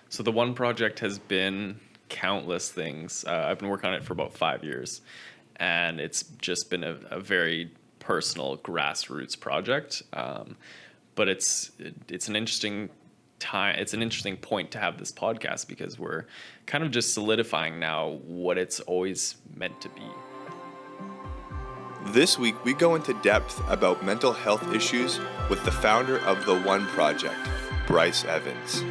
So the one project has been countless things. I've been working on it for about 5 years, and it's just been a very personal grassroots project. But it's an interesting time. It's an interesting point to have this podcast because we're kind of just solidifying now what it's always meant to be. This week, we go into depth about mental health issues with the founder of The One Project, Bryce Evans.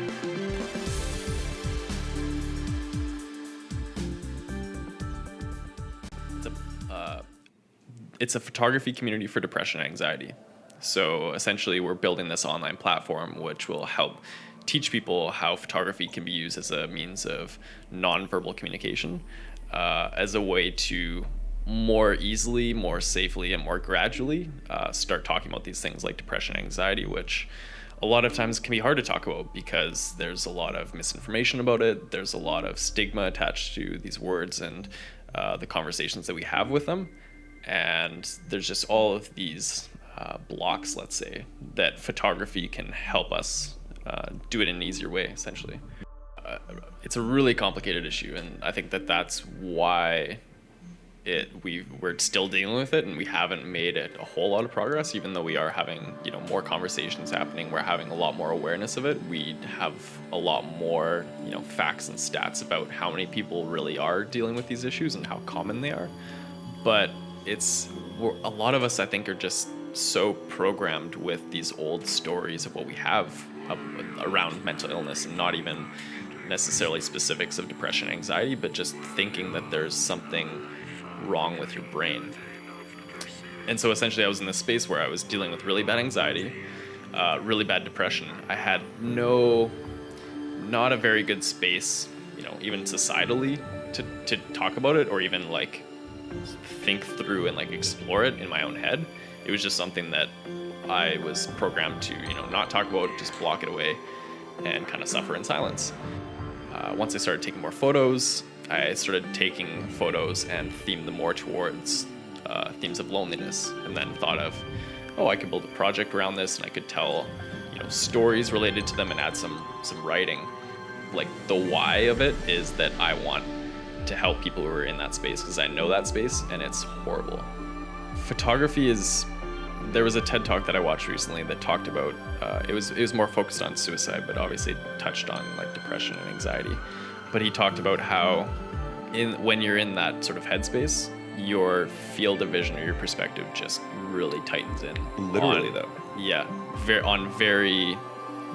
It's a photography community for depression and anxiety. So essentially, we're building this online platform which will help teach people how photography can be used as a means of nonverbal communication, as a way to more easily, more safely, and more gradually start talking about these things like depression and anxiety, which a lot of times can be hard to talk about because there's a lot of misinformation about it. There's a lot of stigma attached to these words and the conversations that we have with them. And there's just all of these blocks, let's say, that photography can help us do it in an easier way, essentially. It's a really complicated issue, and I think that that's why we're still dealing with it, and we haven't made it a whole lot of progress, even though we are having more conversations happening. We're having a lot more awareness of it. We have a lot more facts and stats about how many people really are dealing with these issues and how common they are. But a lot of us, I think, are just so programmed with these old stories of what we have around mental illness, and not even necessarily specifics of depression and anxiety, but just thinking that there's something wrong with your brain. And so essentially I was in this space where I was dealing with really bad anxiety, really bad depression. I had not a very good space, even societally to talk about it, or even think through and explore it in my own head. It was just something that I was programmed to not talk about, just block it away and kind of suffer in silence. Once I started taking more photos, I started taking photos and themed them more towards themes of loneliness, and then thought of, I could build a project around this, and I could tell stories related to them and add some writing. The why of it is that I want to help people who are in that space, because I know that space and it's horrible. Photography there was a TED Talk that I watched recently that talked about, it was more focused on suicide, but obviously touched on depression and anxiety. But he talked about how when you're in that sort of headspace, your field of vision or your perspective just really tightens in. Literally, though. Yeah, on very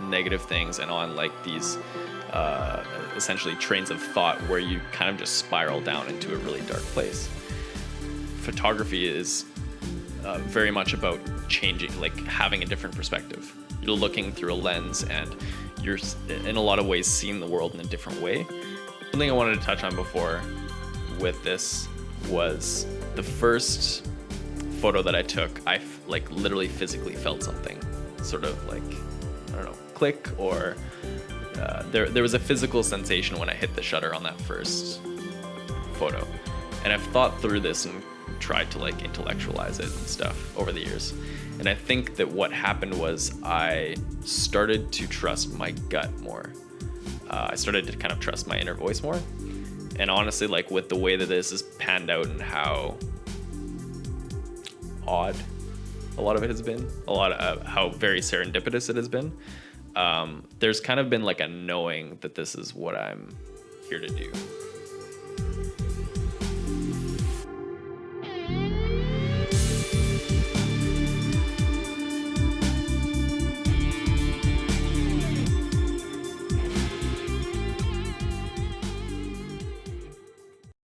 negative things, and on these essentially trains of thought where you kind of just spiral down into a really dark place. Photography is very much about changing, having a different perspective. You're looking through a lens, and you're in a lot of ways seeing the world in a different way. Something I wanted to touch on before with this was the first photo that I took. I literally physically felt something, sort of I don't know, click, or there was a physical sensation when I hit the shutter on that first photo. And I've thought through this and tried to intellectualize it and stuff over the years. And I think that what happened was I started to trust my gut more. I started to kind of trust my inner voice more. And honestly, with the way that this is panned out and how odd a lot of it has been, a lot of how very serendipitous it has been, there's kind of been a knowing that this is what I'm here to do.